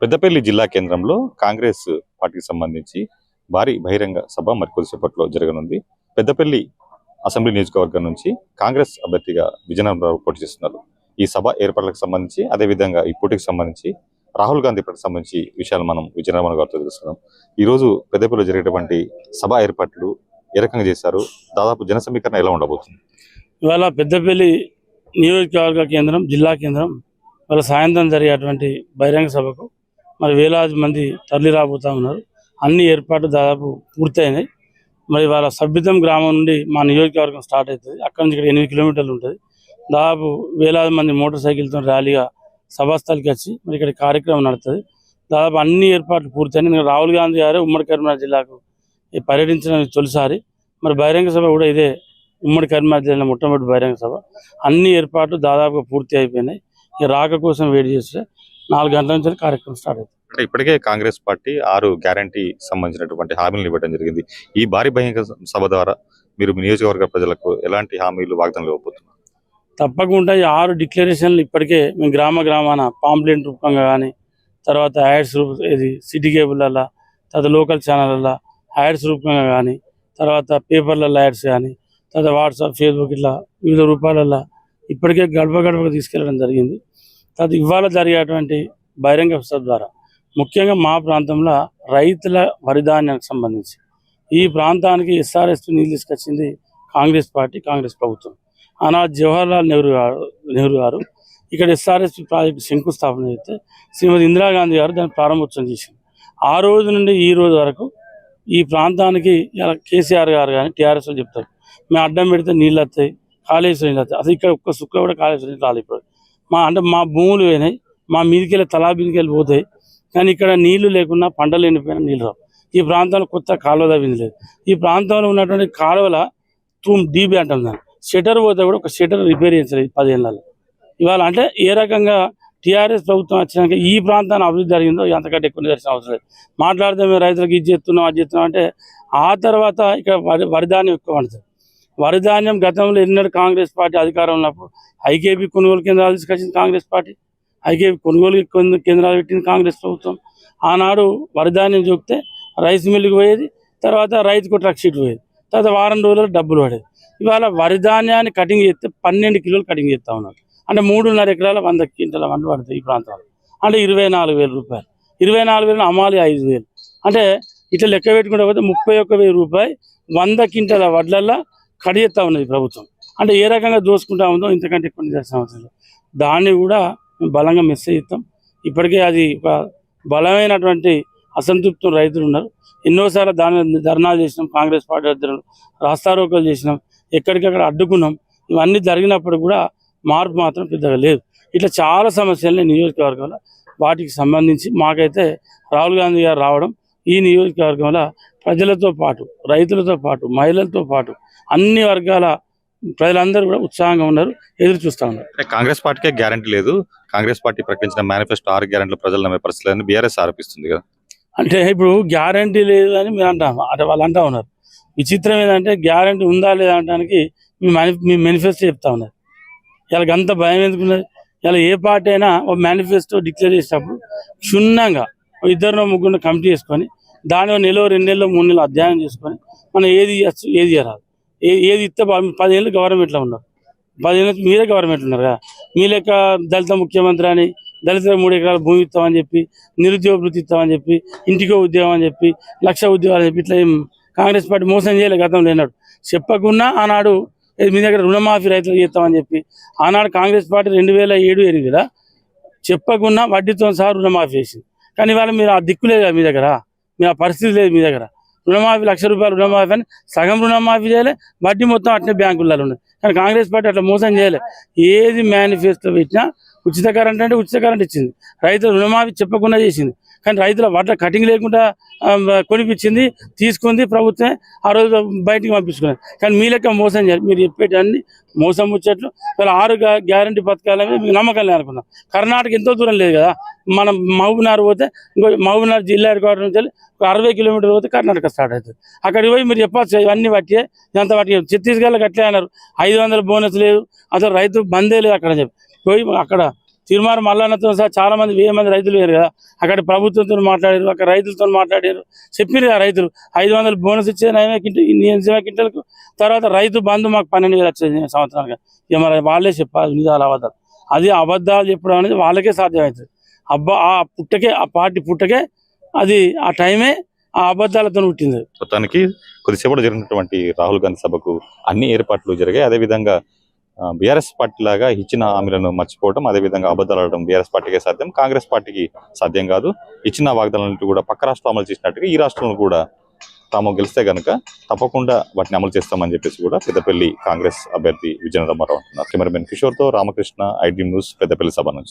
పెద్దపల్లి జిల్లా కేంద్రంలో కాంగ్రెస్ పార్టీకి సంబంధించి భారీ బహిరంగ సభ మరికొద్దిసేపట్లో జరగనుంది. పెద్దపల్లి అసెంబ్లీ నియోజకవర్గం నుంచి కాంగ్రెస్ అభ్యర్థిగా విజయనగరంరావు పోటీ చేస్తున్నారు. ఈ సభ ఏర్పాట్లకు సంబంధించి అదేవిధంగా ఈ పోటీకి సంబంధించి రాహుల్ గాంధీ పార్టీకి సంబంధించి విషయాలు మనం విజయనగరం గారితో తెలుస్తున్నాం. ఈ రోజు పెద్దపల్లిలో జరిగేటువంటి సభ ఏర్పాట్లు ఏ రకంగా చేశారు, దాదాపు జన సమీకరణ ఎలా ఉండబోతుంది? ఇవాళ పెద్దపల్లి నియోజకవర్గ కేంద్రం, జిల్లా కేంద్రం ఇవాళ సాయంత్రం జరిగేటువంటి బహిరంగ సభకు మరి వేలాది మంది తరలి రాబోతూ ఉన్నారు. అన్ని ఏర్పాట్లు దాదాపు పూర్తయినాయి. మరి వాళ్ళ సభ్యతం గ్రామం నుండి మా నియోజకవర్గం స్టార్ట్ అవుతుంది. అక్కడ నుంచి ఇక్కడ 8 కిలోమీటర్లు ఉంటుంది. దాదాపు వేలాది మంది మోటార్ సైకిల్తో ర్యాలీగా సభాస్థలికి వచ్చి మరి ఇక్కడ కార్యక్రమం నడుస్తుంది. దాదాపు అన్ని ఏర్పాట్లు పూర్తయినాయి. రాహుల్ గాంధీ గారు ఉమ్మడి కరీంనగర్ జిల్లాకు పర్యటించడం తొలిసారి. మరి బహిరంగ సభ కూడా ఇదే ఉమ్మడి కరీంనగర్ జిల్లా మొట్టమొదటి బహిరంగ సభ. అన్ని ఏర్పాట్లు దాదాపుగా పూర్తి అయిపోయినాయి. ఇక రాక కోసం వెయిట్ చేస్తే 4 గంటల నుంచి కార్యక్రమం స్టార్ట్ అవుతుంది. అంటే ఇప్పటికే కాంగ్రెస్ పార్టీ 6 గ్యారంటీ సంబంధించినటువంటి హామీలు ఇవ్వడం జరిగింది. ఈ భారీ బహిరంగ సభ ద్వారా మీరు మీ నియోజకవర్గ ప్రజలకు ఎలాంటి హామీలు వాగ్దానాలు ఇవ్వబోతున్నారు? తప్పకుండా ఈ 6 డిక్లరేషన్లు ఇప్పటికే మేము గ్రామాన పాంప్లెంట్ రూపంగా కానీ, తర్వాత యాడ్స్ ఇది సిటీ కేబుల్లలో, తర్వాత లోకల్ ఛానళ్ళల్లో యాడ్స్ రూపంగా కానీ, తర్వాత పేపర్లలో యాడ్స్ కానీ, తర్వాత వాట్సాప్, ఫేస్బుక్ ఇట్లా వివిధ రూపాలలో ఇప్పటికే గడపకు తీసుకెళ్లడం జరిగింది. తర్వాత ఇవాళ జరిగేటువంటి బహిరంగ సభ ద్వారా ముఖ్యంగా మా ప్రాంతంలో రైతుల వరిధాన్యానికి సంబంధించి ఈ ప్రాంతానికి ఎస్ఆర్ఎస్ నీళ్ళు తీసుకొచ్చింది కాంగ్రెస్ పార్టీ, కాంగ్రెస్ ప్రభుత్వం. ఆనాడు జవహర్లాల్ నెహ్రూ గారు ఇక్కడ ఎస్ఆర్ఎస్ ప్రాజెక్టు శంకుస్థాపన చేస్తే శ్రీమతి ఇందిరాగాంధీ గారు దాన్ని ప్రారంభోత్సవం చేసింది. ఆ రోజు నుండి ఈ రోజు వరకు ఈ ప్రాంతానికి ఇలా కేసీఆర్ గారు కానీ టీఆర్ఎస్లో చెప్తారు, మేము అడ్డం పెడితే నీళ్ళు వస్తాయి, కాళేశ్వరం నీళ్ళు వస్తాయి. అసలు ఇక్కడ ఒక్క సుక్క కూడా కాళేశ్వరం రాలిపోయి మా భూములు పోయినాయి, మా మీదికి వెళ్ళి తలా మీదికి వెళ్ళిపోతాయి. కానీ ఇక్కడ నీళ్లు లేకుండా పంటలు ఎండిపోయినా నీళ్ళు రావు. ఈ ప్రాంతంలో కొత్త కాలువ తవ్వింది లేదు. ఈ ప్రాంతంలో ఉన్నటువంటి కాలువల డీబీ అంటాం దాన్ని, షటర్ పోతే కూడా ఒక షటర్ రిపేర్ చేయించలేదు 10 ఏళ్ళలో. ఇవాళ అంటే ఏ రకంగా టీఆర్ఎస్ ప్రభుత్వం వచ్చినాక ఈ ప్రాంతాన్ని అభివృద్ధి జరిగిందో అంతకంటే ఎక్కువ నిదర్శనం అవసరం లేదు. మాట్లాడితే మేము రైతులకు ఇది చేస్తున్నాం అది చేస్తున్నాం అంటే ఆ తర్వాత ఇక్కడ వరిధాన్యం ఎక్కువ పడుతుంది. వరిధాన్యం గతంలో ఎన్నడూ కాంగ్రెస్ పార్టీ అధికారం ఉన్నప్పుడు ఐకేపీ కొనుగోలు కేంద్రాలు తీసుకొచ్చింది కాంగ్రెస్ పార్టీ, ఐకేపీ కొనుగోలు కేంద్రాలు పెట్టింది కాంగ్రెస్ ప్రభుత్వం. ఆనాడు వరిధాన్యం చూపితే రైస్ మిల్లుకి పోయేది, తర్వాత రైతుకు ట్రక్ షీట్ పోయేది, తర్వాత వారం రోజులు డబ్బులు పడేది. ఇవాళ వరిధాన్యాన్ని కటింగ్ చేస్తే 12 కిలోలు కటింగ్ చేస్తూ ఉన్నారు. అంటే 3.5 ఎకరాల 100 క్వింటాల పంట పడుతుంది ఈ ప్రాంతాల్లో. అంటే 24,000 రూపాయలు, 24,000 అమ్మాలి 5,000. అంటే ఇట్లా లెక్క పెట్టుకుంటే పోతే 31,000 రూపాయలు 100 క్వింటాల వడ్లల్లో కడిగేస్తూ ఉన్నది ప్రభుత్వం. అంటే ఏ రకంగా దోసుకుంటా ఉందో ఇంతకంటే ఎక్కువ నిదర్శనం అవసరం. దాన్ని కూడా బలంగా మెసేజ్ ఇస్తాం. ఇప్పటికే అది ఒక బలమైనటువంటి అసంతృప్తి రైతులు ఉన్నారు. ఎన్నోసార్లు ధర్నాలు చేసినాం, కాంగ్రెస్ పార్టీ అధ్యక్షులు రాస్తారోకలు చేసినాం, ఎక్కడికక్కడ అడ్డుకున్నాం. ఇవన్నీ జరిగినప్పుడు కూడా మార్పు మాత్రం పెద్దగా లేదు. ఇట్లా చాలా సమస్యలని నియోజకవర్గంలో వాటికి సంబంధించి మాకైతే రాహుల్ గాంధీ గారు రావడం ఈ నియోజకవర్గంలో ప్రజలతో పాటు, రైతులతో పాటు, మహిళలతో పాటు అన్ని వర్గాల ప్రజలందరూ కూడా ఉత్సాహంగా ఉన్నారు, ఎదురు చూస్తూ ఉన్నారు. కాంగ్రెస్ పార్టీకే గ్యారంటీ లేదు, కాంగ్రెస్ పార్టీ ప్రకటించిన మేనిఫెస్టో 6 గ్యారెంటీలు ప్రజలు నమ్మే పరిస్థితి లేదని బీఆర్ఎస్ ఆరోపిస్తుంది కదా. అంటే ఇప్పుడు గ్యారంటీ లేదు అని మీరు అంటే వాళ్ళు అంటూ ఉన్నారు. విచిత్రం ఏంటంటే గ్యారంటీ ఉందా లేదా అనడానికి మీ మేనిఫెస్టో చెప్తా ఉన్నారు. ఇలా అంత భయం ఎందుకున్నది? ఇలా ఏ పార్టీ అయినా ఒక మేనిఫెస్టో డిక్లేర్ చేసేటప్పుడు క్షుణ్ణంగా 2-3 కమిటీ చేసుకొని దాని 1 నెల 2 నెలలు 3 నెలలు అధ్యయనం చేసుకొని మనం ఏది చేయొచ్చు ఏది చేయరాదు, ఏది ఇస్తే 10 ఏళ్ళు గవర్నమెంట్లో ఉన్నారు, 10 ఏళ్ళు మీరే గవర్నమెంట్ ఉన్నారు కదా. మీ లెక్క దళిత ముఖ్యమంత్రి అని దళితులకు 3 ఎకరాల భూమి ఇస్తామని చెప్పి, నిరుద్యోగ వృత్తి ఇస్తామని చెప్పి, ఇంటికో ఉద్యోగం అని చెప్పి, 1,00,000 ఉద్యోగాలు చెప్పి ఇట్లా ఏం కాంగ్రెస్ పార్టీ మోసం చేయలేదు గతంలో. లేనాడు చెప్పకుండా ఆనాడు మీ దగ్గర రుణమాఫీ రైతులకు చేస్తామని చెప్పి ఆనాడు కాంగ్రెస్ పార్టీ 2007-8 చెప్పకుండా వడ్డీతో సహా రుణమాఫీ చేసింది. కానీ ఇవాళ మీరు ఆ దిక్కు లేదు మీ దగ్గర, మీ ఆ పరిస్థితి లేదు మీ దగ్గర. రుణమాఫీ 1,00,000 రూపాయలు రుణమాఫీ అని సగం రుణమాఫీ చేయలే, వడ్డీ మొత్తం అట్నే బ్యాంకులలో ఉన్నది. కానీ కాంగ్రెస్ పార్టీ అట్లా మోసం చేయలే. ఏది మేనిఫెస్టో పెట్టినా ఉచిత కరెంట్ అంటే ఉచిత కరెంట్ ఇచ్చింది, రైతులు రుణమాఫీ చెప్పకుండా చేసింది. కానీ రైతుల వడ్ల కటింగ్ లేకుండా కొనిపించింది, తీసుకుంది ప్రభుత్వమే, ఆ రోజు బయటికి పంపించుకున్నది. కానీ మీ లెక్క మోసం చేయాలి. మీరు చెప్పేటన్ని మోసం ముచ్చట్లు. ఇలా 6 గ్యారంటీ పథకాల మీద మీకు నమ్మకం లేదనుకున్నాం. కర్ణాటక ఎంతో దూరం లేదు కదా, మనం మహబూబ్నగర్ పోతే ఇంకో మహబూబ్నగర్ జిల్లా హెడ్ క్వార్టర్ నుంచి 60 కిలోమీటర్లు పోతే కర్ణాటక స్టార్ట్ అవుతుంది. అక్కడికి పోయి మీరు చెప్పచ్చు ఇవన్నీ బట్టి ఎంత బట్టి. ఛత్తీస్గఢ్లోకి అట్లే అన్నారు, 500 బోనస్ లేదు, అసలు రైతు బందే లేదు అక్కడ చెప్పి పోయి అక్కడ తిరుమారు మల్లన్నతో సహా చాలా మంది 1000 మంది రైతులు వేరు కదా, అక్కడ ప్రభుత్వంతో మాట్లాడారు, అక్కడ రైతులతో మాట్లాడారు, చెప్పారు కదా రైతులు 500 బోనస్ ఇచ్చే క్వింటల్కు. తర్వాత రైతు బంధు మాకు 12,000 వచ్చేది సంవత్సరానికి. ఇక మరి వాళ్ళే చెప్పాలి నిజాలు అబద్ధాలు. అది అబద్ధాలు చెప్పడం అనేది వాళ్ళకే సాధ్యమవుతుంది. ఆ పుట్టకే, ఆ పార్టీ పుట్టకే అది ఆ టైమే ఆ అబద్ధాలతో పుట్టింది. మొత్తానికి కొద్దిసేపటి జరిగినటువంటి రాహుల్ గాంధీ సభకు అన్ని ఏర్పాట్లు జరిగాయి. అదేవిధంగా బీఆర్ఎస్ పార్టీ లాగా ఇచ్చిన హామీలను మర్చిపోవడం, అదేవిధంగా అబద్ధాలు ఆడడం బీఆర్ఎస్ పార్టీకే సాధ్యం, కాంగ్రెస్ పార్టీకి సాధ్యం కాదు. ఇచ్చిన వాగ్దానాలను కూడా పక్క రాష్ట్రం అమలు చేసినట్టుగా ఈ రాష్ట్రంలో కూడా తాము గెలిస్తే గనుక తప్పకుండా వాటిని అమలు చేస్తామని చెప్పేసి కూడా పెద్దపల్లి కాంగ్రెస్ అభ్యర్థి విజయనగరం అంటున్నారు. కెమెరామెన్ కిషోర్తో రామకృష్ణ, ఐడ్రీమ్ న్యూస్, పెద్దపల్లి సభ నుంచి.